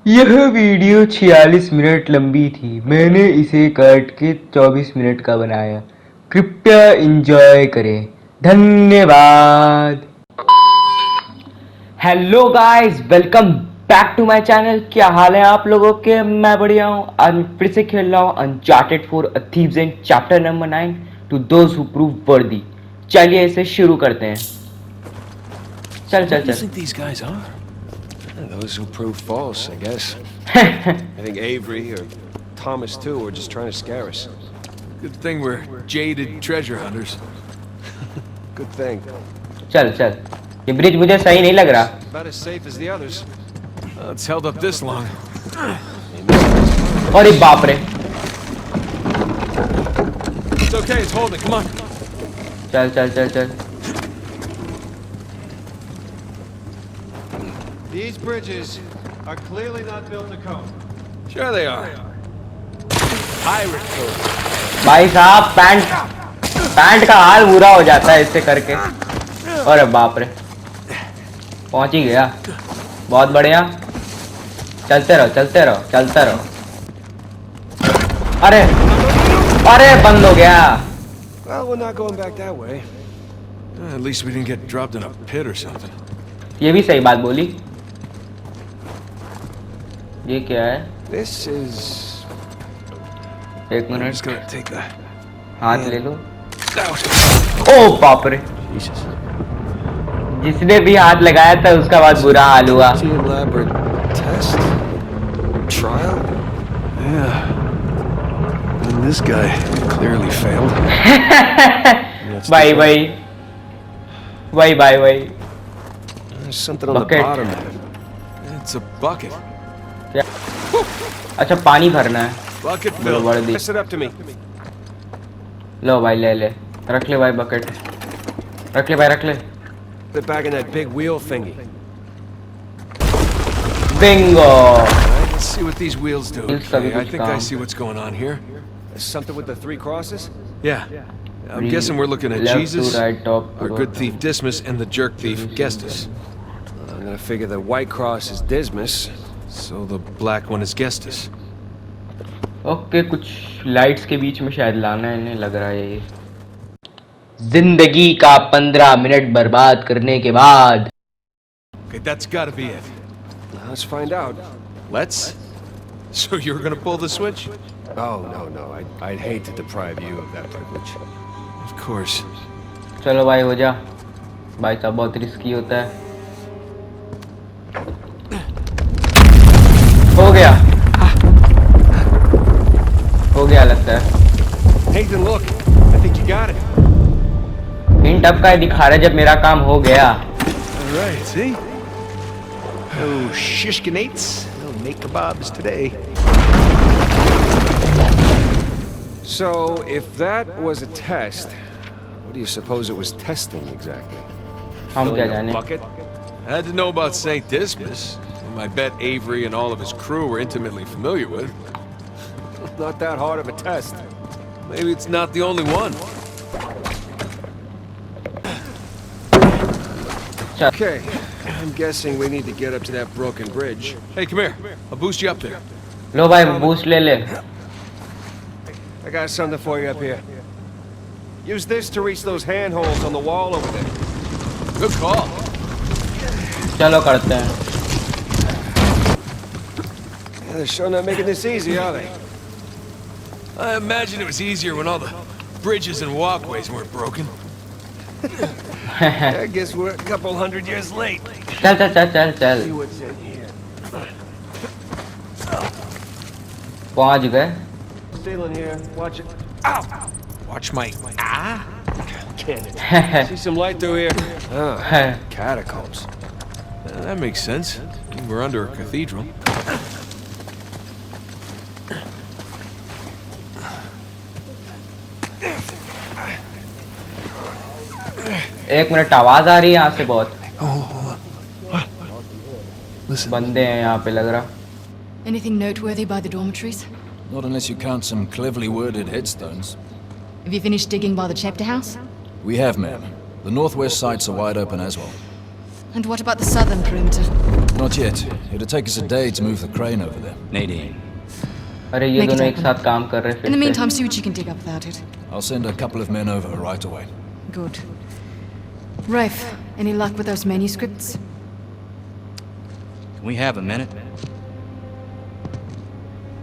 यह video 46 minute लंबी थी। मैंने इसे काट के 24 मिनट का बनाया। कृपया एंजॉय करें। धन्यवाद। Hello guys, welcome back to my channel. क्या हाल है आप लोगों के? मैं बढ़िया हूँ। आज मैं फिर से खेल रहा हूँ Uncharted 4 a thief's end chapter number 9 to those who prove worthy. चलिए इसे शुरू करते हैं। चल चल चल। Those who prove false, I guess. I think Avery or Thomas too were just trying to scare us. Good thing we're jaded treasure hunters. Good thing. चल चल, ये ब्रिज मुझे सही नहीं लग रहा। About as safe as the others. It's held up this long. अरे बाप रे। It's okay, it's holding. Come on. चल चल चल चल। These bridges are clearly not built to code. Sure they are. Pirate code. भाई साहब, पैंट का हाल बुरा हो जाता है इससे करके। अरे बाप रे, पहुंच ही गया। बहुत बढ़िया। चलते रहो चलते रहो चलते रहो। अरे अरे, बंद हो गया। Well, we're not going back that way. At least we didn't get dropped in a pit or something. ये भी सही बात बोली। ये क्या है? This is. एक I'm minute, just gonna take that. हाथ ले लो। Out. ओ बाप रे, Jesus. जिसने भी हाथ लगाया था उसका बहुत बुरा हाल हुआ। Pretty elaborate test. Trial. Yeah. And this guy clearly failed. भाई भाई भाई भाई भाई। There's something on Bucket. the bottom of it. It's a bucket. क्या? अच्छा, पानी भरना है। Bucket बोलो filled. बढ़ दी। Pass it up to me. लो भाई, ले ले, रख ले भाई बकेट। रख ले भाई, रख ले। Put it back in that big wheel thingy. Bingo. Alright, let's see what these wheels do. Wheels का भी Okay, I कुछ think I काम। see what's going on here. There's something with the 3 crosses? Yeah. I'm guessing we're looking at Left Jesus, to right, top to our good thief Dismas, and the jerk thief Gestas. I'm gonna figure the white cross is Dismas. So the black one is Gestas. Okay, कुछ lights के बीच में शायद लाना है इन्हें, लग रहा है ये। जिंदगी का 15 मिनट बर्बाद करने के बाद। Okay, that's gotta be it. Let's find out. Let's? So you're gonna pull the switch? Oh, no. I'd hate to deprive you of that privilege. Of course. चलो भाई, हो जा। भाई साहब, बहुत रिस्की होता है। हो गया, हो गया लगता है। Nathan, look. I think you got it. Hint अब का दिखा रहा है जब मेरा काम हो गया। All right, see? Oh, shishkinates. No make kebabs today. So, if that was a test, what do you suppose it was testing exactly? हम क्या Filling a जाने। bucket? I had to know about St. Dismas, whom I bet Avery and all of his crew were intimately familiar with. Not that hard of a test. Maybe it's not the only one. Okay, I'm guessing we need to get up to that broken bridge. Hey, come here. I'll boost you up there. लो भाई, boost ले ले। I got something for you up here. Use this to reach those handholds on the wall over there. Good call. चलो करते हैं। Yeah, they're sure not making this easy, are they? I imagine it was easier when all the bridges and walkways weren't broken. I guess we're a couple hundred years late. चल चल चल चल चल। See what's in here. पहुंच गए। Ceiling here. Watch it. Ow! Watch my Cannon. See some light through here. Ah, catacombs. That makes sense. We're under a cathedral. एक minute, आवाज आ रही है यहाँ से बहुत। Listen. बंदे हैं यहाँ पे लग रहा। Anything noteworthy by the dormitories? Not unless you count some cleverly worded headstones. Have you finished digging by the chapter house? We have, ma'am. The northwest sites are wide open as well. And what about the southern perimeter? Not yet. It'll take us a day to move the crane over there. Nadine. अरे ये Make it दोनों एक happen. साथ काम कर रहे हैं In the फिर meantime, see what you can dig up without it. I'll send a couple of men over right away. Good. Rafe, any luck with those manuscripts? Can we have a minute?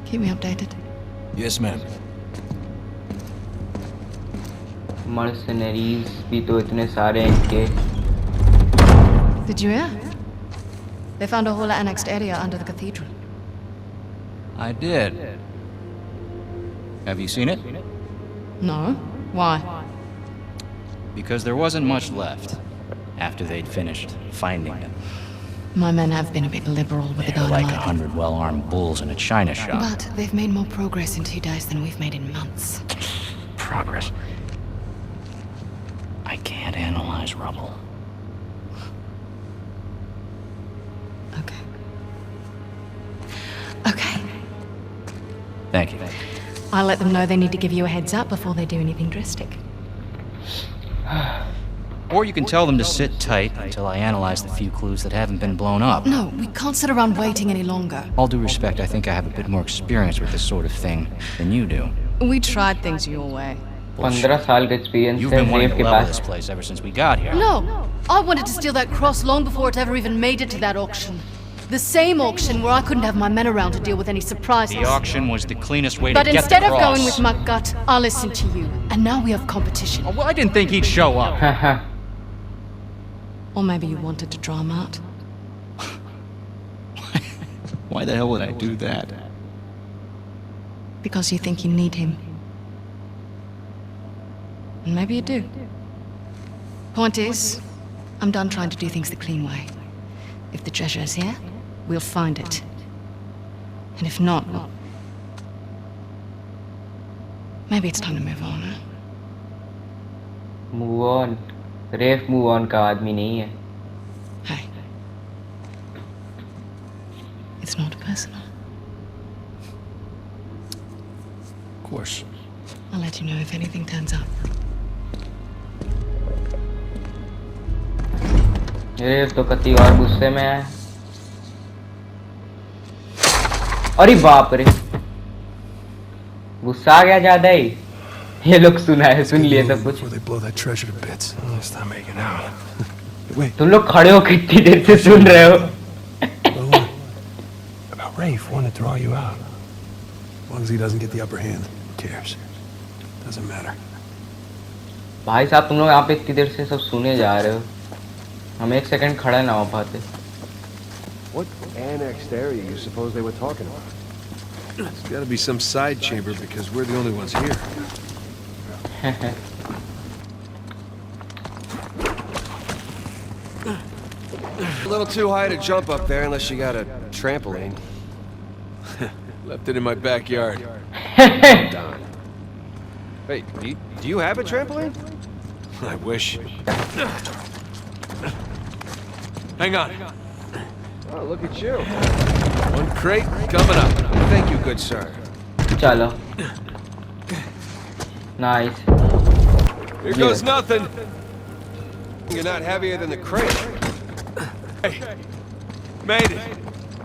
Keep me updated. Yes, ma'am. Mercenaries भी तो इतने सारे हैं इनके. Did you hear? They found a whole annexed area under the cathedral. I did. Have you seen it? No? Why? Because there wasn't much left after they'd finished finding it. My men have been a bit liberal with the They're like dynamite. 100 well-armed bulls in a china shop. But they've made more progress in 2 days than we've made in months. Progress. I can't analyze rubble. Okay. Okay. Thank you. I'll let them know they need to give you a heads up before they do anything drastic. Or you can tell them to sit tight until I analyze the few clues that haven't been blown up. No, we can't sit around waiting any longer. All due respect, I think I have a bit more experience with this sort of thing than you do. We tried things your way. 15 साल का experience You've है been wanting rev to के level this pass. place ever since we got here. No! I wanted to steal that cross long before it ever even made it to that auction. The same auction where I couldn't have my men around to deal with any surprises. The auction was the cleanest way But to get the instead of cross. going with my gut, I listened to you. And now we have competition. Oh, well, I didn't think he'd show up. Or maybe you wanted to draw him out. Why the hell would I do that? Because you think you need him. And maybe you do. Point is, I'm done trying to do things the clean way. If the treasure is here, we'll find it. And if not, well, maybe it's time to move on, huh? Move on. Ref move on का आदमी नहीं है. Hey. It's not personal. Of course. I'll let you know if anything turns up. रेफ तो कति और गुस्से में है. अरे बाप रे, गुस्सा आ गया ज्यादा ही. ये लोग सुना है, सुन लिए सब कुछ. Before they blow that treasure to bits. Oh, stop making out. Wait, तुम लोग खड़े हो कितनी देर से सुन रहे हो. about Rafe wanting to draw you out. As long as he doesn't get the upper hand, who cares? Doesn't matter. भाई साहब तुम लोग यहाँ पे इतनी देर से सब सुने जा रहे हो. हम एक सेकंड खड़ा ना हो पाते. What annexed area you suppose they were talking about? It's gotta be some side chamber because we're the only ones here. A little too high to jump up there unless you got a trampoline. Left it in my backyard. Don. Wait, do you have a trampoline? I wish. Hang on. Oh, look at you. One crate coming up. Thank you, good sir. चलो. Nice. Here goes nothing. You're not heavier than the crate. Hey, made it.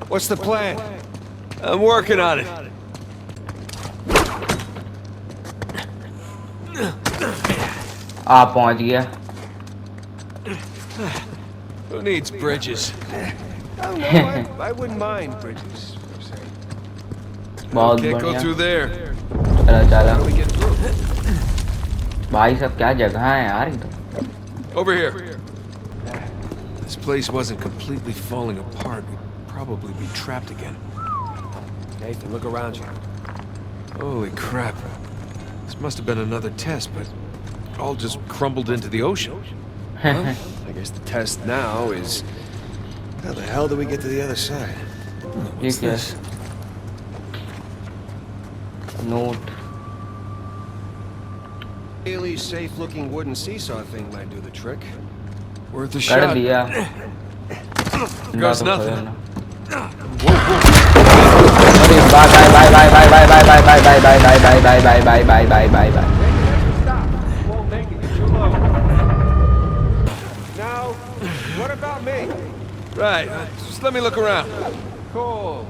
What's the plan? I'm working on it. आप पहुंच गया. Who needs bridges? Oh, no, I wouldn't mind bridges. Per se. बहुत Can't go बढ़िया. through there. चलो चलो. How do we get through? भाई सब क्या जगह है यार ये तो. Over here. This place wasn't completely falling apart. We'd probably be trapped again. Nathan, look around you. Holy crap. This must have been another test, but it all just crumbled into the ocean. Well, I guess the test now is how the hell do we get to the other side? ये क्या है? Note. Really safe-looking wooden seesaw thing might do the trick. Worth a कर shot. दिया. Goes ना तो nothing. खोलना. अरे bye bye bye bye bye bye bye bye bye bye bye bye bye bye bye bye bye bye bye. Now, what about me? Right. Just Just let me look around. Cool.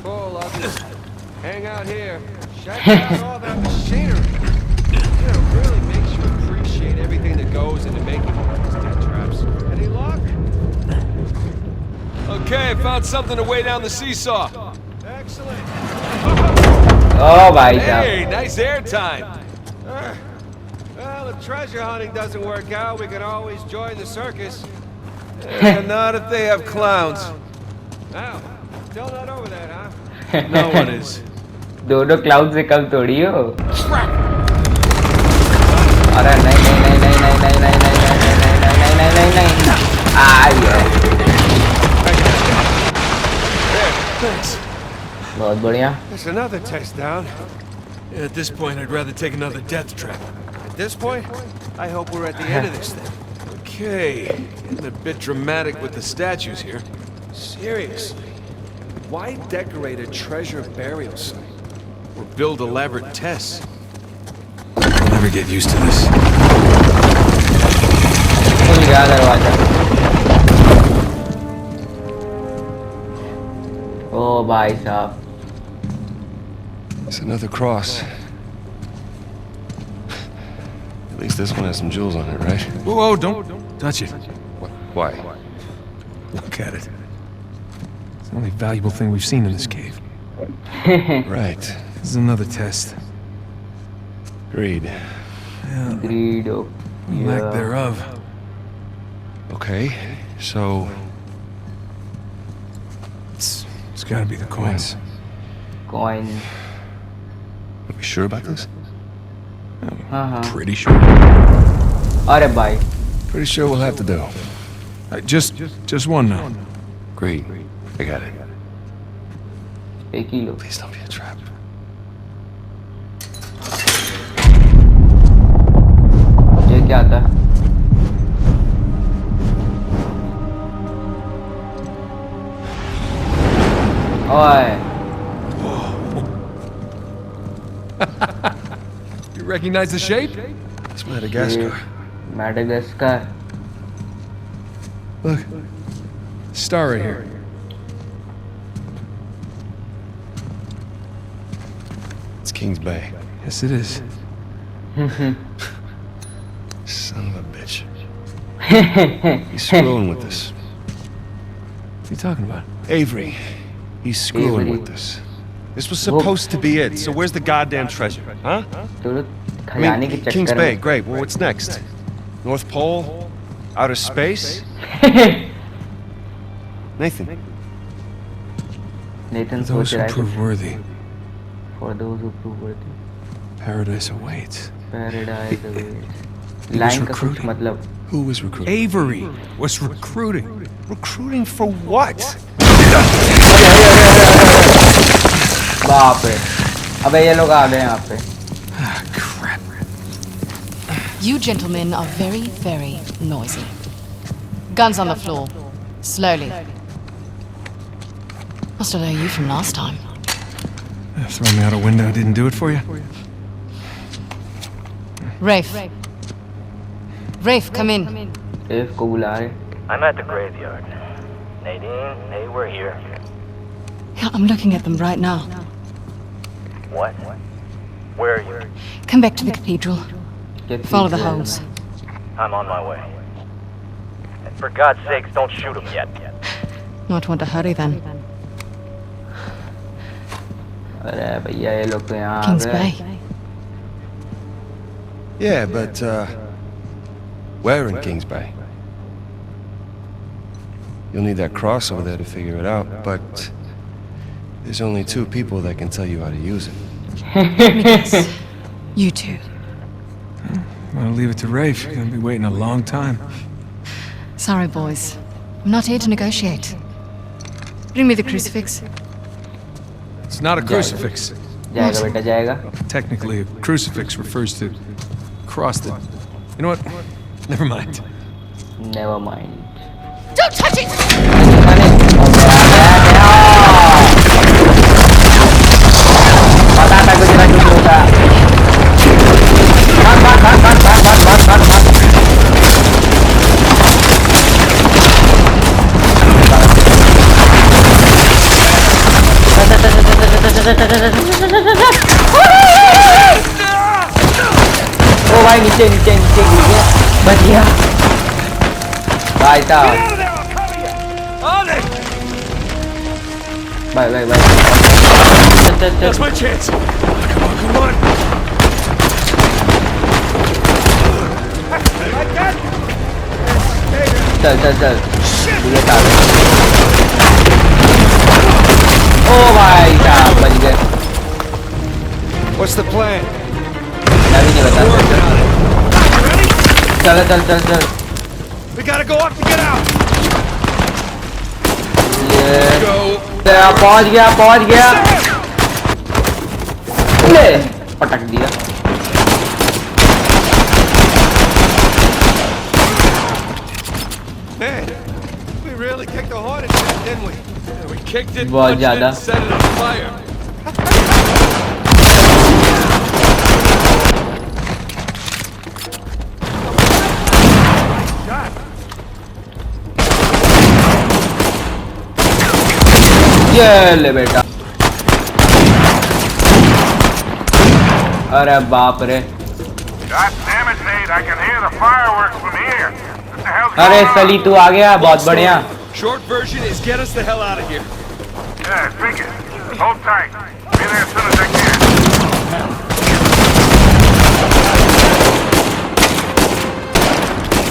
Cool, I'll just hang out here. Check out all that machinery. You know, really makes you appreciate everything that goes into making these death traps. Any luck? Okay, I found something to weigh down the seesaw. Excellent. Oh भाई साहब. Hey, nice air time. Well, if treasure hunting doesn't work out, we can always join the circus. Not if they have clowns. Now, still not over that, huh? No one is. दोनों cloud से कम थोड़ी हो. अरे नहीं नहीं नहीं नहीं नहीं नहीं नहीं नहीं नहीं नहीं नहीं नहीं नहीं. Thanks. बहुत बढ़िया. There's another test down. At this point, I'd rather take another death trap. At this point, I hope we're at the end of this thing. Okay, getting a bit dramatic with the statues here. Seriously, why decorate a treasure burial site? Or build elaborate tests. I'll never get used to this. खुल गया दरवाजा. ओ भाई साहब. It's another cross. At least this one has some jewels on it, right? Whoa, don't touch it. Why? Look at it. It's the only valuable thing we've seen in this cave. Right. This is another test. Agreed. Greed. Lack thereof. Okay, so It's gotta be the coins. Coin. are we sure about this? हाँ. Pretty sure. अरे भाई. Pretty sure we'll have to do. Just one now. Agreed. I got it. एक ही लो. Please don't be a trap. ये क्या था? ओए. You recognize the shape? It's Madagascar. Madagascar. Look. Star right here. It's Kings Bay. Yes, it is. Son of a bitch. He's screwing with us. What are you talking about? Avery. He's screwing Avery. with us. This was supposed to be it. So where's the goddamn treasure? Huh? तो लोग I खजाने के mean, Kings चक्कर Bay, में. great. Well, what's next? North Pole? Outer space? Nathan. Nathan For those सोच who रहा है prove worthy, for those who prove worthy. paradise awaits. Paradise awaits. was line का कुछ recruiting. मतलब. Who was recruiting? Avery was recruiting. Recruiting for what? बाप रे. अबे ये लोग आ गए यहाँ पे. Ah, crap. You gentlemen are very, very noisy. Guns on the floor. Slowly. Must have known you from last time. Throw me out a window didn't do it for you? Rafe. Rafe, come in. Dave को बुला रहे. I'm at the graveyard. Nadine, hey, we're here. Yeah, I'm looking at them right now. What? Where are you? Come back to the cathedral. Follow the holes. I'm on my way. And for God's sakes, don't shoot him yet. Might want to hurry then. अरे भैया ये लोग तो यहाँ आ Kings गए. Bay. Yeah, but, where in Kings Bay? You'll need that cross over there to figure it out, but there's only 2 people that can tell you how to use it. You two. I'll leave it to Rafe. You're gonna be waiting a long time. Sorry, boys. I'm not here to negotiate. Bring me the crucifix. It's not a crucifix. जाएगा बेटा जाएगा. Technically, a crucifix refers to cross that... You know what? Never mind. Never mind. Don't touch it! पता था कुछ ना कुछ होगा. ओ भाई नीचे नीचे नीचे गिर गया, बच गया भाई साहब। भाई भाई भाई चल चल That's my chance. Come on, come on. चल चल चल ये ओ भाई साहब बच गए। What's the plan? मैं भी नहीं बता चल चल चल चल We gotta go up to get out. ये पहुंच गया ले पटक दिया। Man, we really kicked the hornet shit, didn't we? Yeah, we kicked it, बहुत punched it, ज़्यादा। and set it on fire. ये ले बेटा। अरे बाप रे। अरे सली तू आ गया, बहुत बढ़िया। Short version is get us the hell out of here. Yeah, think it. Hold tight. Be there as soon as I can.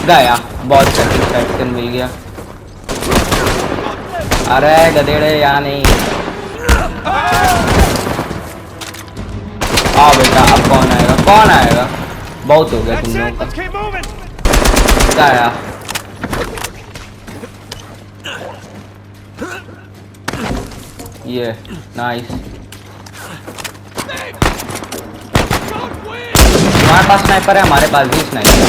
गया, बहुत सेटिस्फैक्शन मिल गया। अरे गधेड़े यहाँ नहीं। आओ बेटा, अब कौन आएगा कौन आएगा? बहुत हो गया तुम लोगों का। Let's keep moving. गया। ये नाइस। हमारे पास स्नाइपर है, हमारे पास भी स्नाइपर है।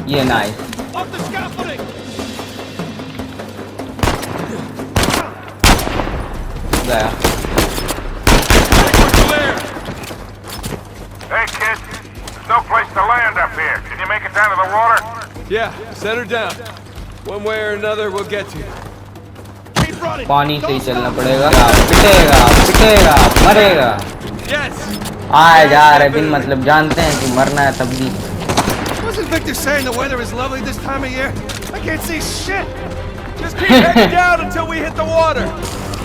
ये नाइस। Off the scaffolding. गया। Hey, kid. There's no place to land up here. Can you make it down to the water? Yeah, set her down. One way or another, we'll get to you. Keep running. पानी से ही चलना पड़ेगा। पिटेगा पिटेगा मरेगा। Yes. आए जा रहे दिन मतलब जानते हैं कि मरना है तब भी। Wasn't Victor saying the weather is lovely this time of year? I can't see shit. Just keep heading down until we hit the water.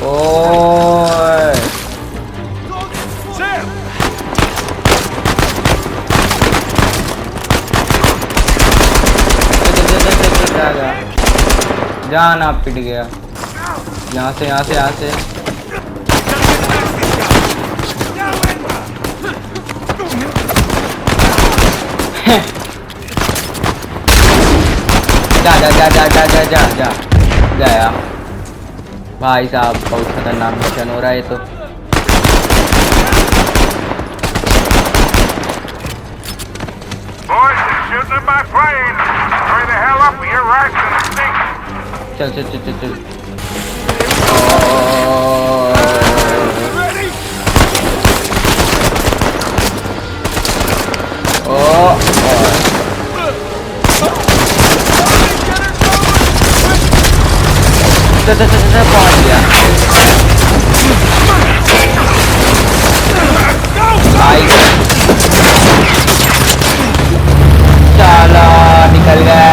ओए Sam. जाना पिट गया। यहाँ से यहाँ से यहाँ से। जा जा जा जा जा जा जा जा गया। भाई साहब बहुत खतरनाक मिशन हो रहा है ये तो। Boys, they're shooting at my plane. Hurry the hell up or you're right in the sink. चल चल चल चल चल। पहुंच गया। चलो निकल गए।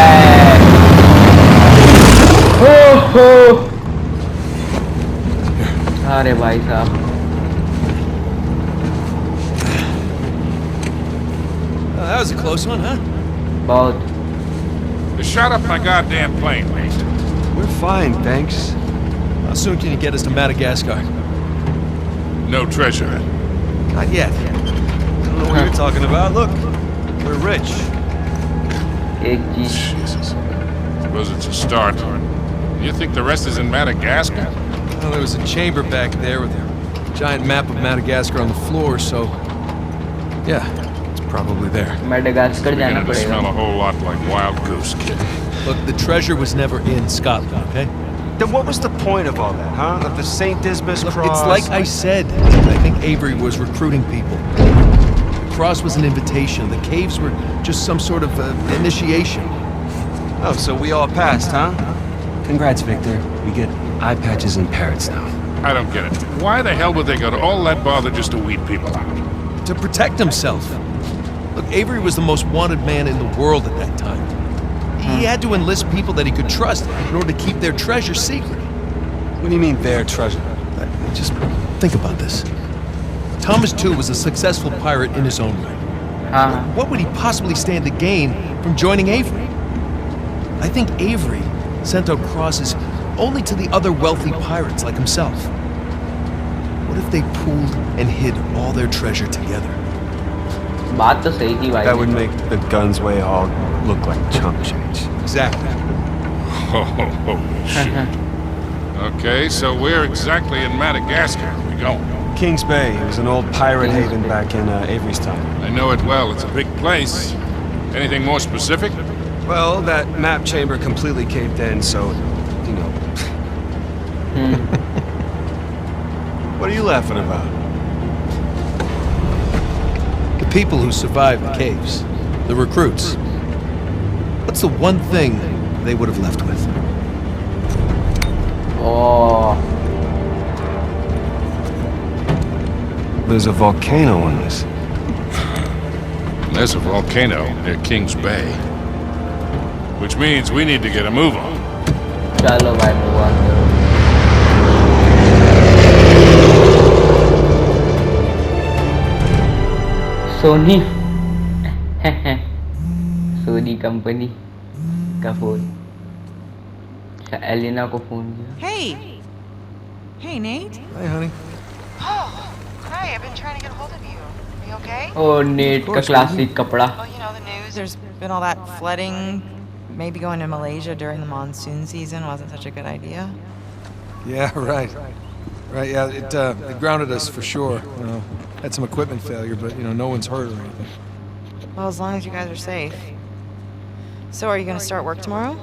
अरे भाई साहब That was a close one, huh? बहुत। They shot up my goddamn plane, mate. We're fine, thanks. How soon can you get us to Madagascar? No treasure. Not yet. I don't know what you're talking about. Look, we're rich. एक चीज Jesus. Suppose it's a start. You think the rest is in Madagascar? Well, there was a chamber back there with a giant map of Madagascar on the floor, so yeah, it's probably there. Madagascar जाना Beginning to smell पड़ेगा। a whole lot like wild goose, kid. Look, the treasure was never in Scotland, okay? Then what was the point of all that, huh? Of the St. Dismas Look, cross? it's like I said. I think Avery was recruiting people. The cross was an invitation. The caves were just some sort of initiation. Oh, so we all passed, huh? Congrats, Victor. We get eye patches and parrots now. I don't get it. Why the hell would they go to all that bother just to weed people out? To protect himself. Look, Avery was the most wanted man in the world at that time. He had to enlist people that he could trust in order to keep their treasure secret. What do you mean, their treasure? Just think about this. Thomas, too, was a successful pirate in his own right. What would he possibly stand to gain from joining Avery? I think Avery sent out crosses only to the other wealthy pirates like himself. What if they pooled and hid all their treasure together? बात तो सही थी भाई. That would make the guns way hog look like chump change. Exactly. Oh, shit. Okay, so where exactly in Madagascar are we going? Kings Bay. It was an old pirate haven back in Avery's time. I know it well. It's a big place. Anything more specific? Well, that map chamber completely caved in, so, you know. What are you laughing about? The people who survived the caves, the recruits. What's the one thing they would have left with? Oh, There's a volcano in this. There's a volcano near Kings Bay. Which means we need to get a move on. चलो भाई move on करो. Soni Sony company का phone. Elina को phone किया. Hey! Hey, Nate? Hey, honey. Oh, hi, I've been trying to get a hold of you. Are you okay? Oh, net का classic कपड़ा. Well, you know the news, there's been all that flooding. Maybe going to Malaysia during the monsoon season wasn't such a good idea. Yeah, right. Right, yeah, it grounded us for sure. You know, had some equipment failure, but, you know, no one's hurt or anything. Well, as long as you guys are safe. So are you going to start work tomorrow?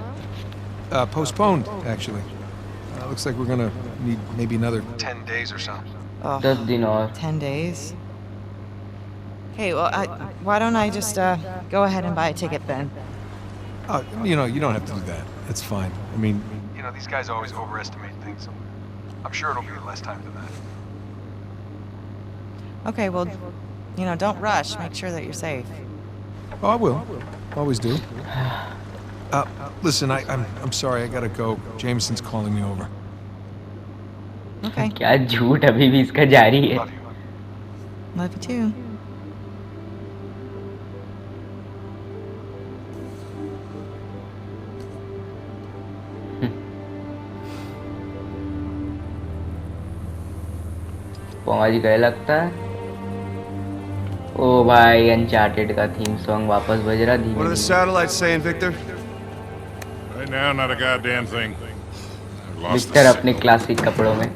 Postponed, actually. Looks like we're gonna need maybe another 10 days or so. Oh, 10 दिन और. 10 days? Hey, well, why don't I just go ahead and buy a ticket then? You know, you don't have to do that. It's fine. I mean, you know, these guys always overestimate things. I'm sure it'll be less time than that. Okay, well, you know, don't rush. Make sure that you're safe. Oh, I will. Always do. Listen, I'm sorry. I gotta go. Jameson's calling me over. Okay. क्या झूठ अभी भी इसका जारी है. Love you too. पोंगा जी कहे लगता है. ओ भाई अनचार्टेड का थीम सॉन्ग वापस बज रहा धीमे. What are the satellites saying, Victor? Right now, not a goddamn thing. I've lost Victor the अपने क्लासिक कपड़ों में.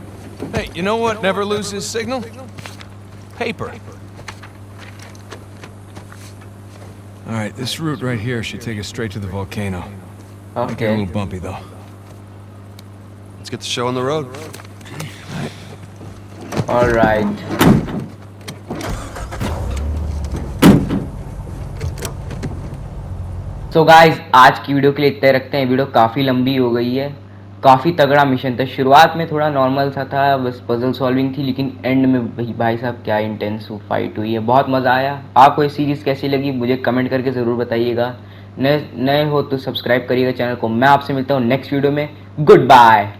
Hey, you know what never loses signal? Paper. All right, this route right here should take us straight to the volcano. Might get a Okay. little bumpy though. Let's get the show on the road. All right. So guys, आज की video के लिए इतना रखते हैं. Video काफ़ी लंबी हो गई है. काफ़ी तगड़ा मिशन था. शुरुआत में थोड़ा नॉर्मल सा था, बस पजल सॉल्विंग थी, लेकिन एंड में भाई साहब क्या इंटेंस फाइट हुई है. बहुत मज़ा आया. आपको ये सीरीज़ कैसी लगी मुझे कमेंट करके ज़रूर बताइएगा. नए हो तो सब्सक्राइब करिएगा चैनल को. मैं आपसे मिलता हूँ नेक्स्ट वीडियो में. Good bye.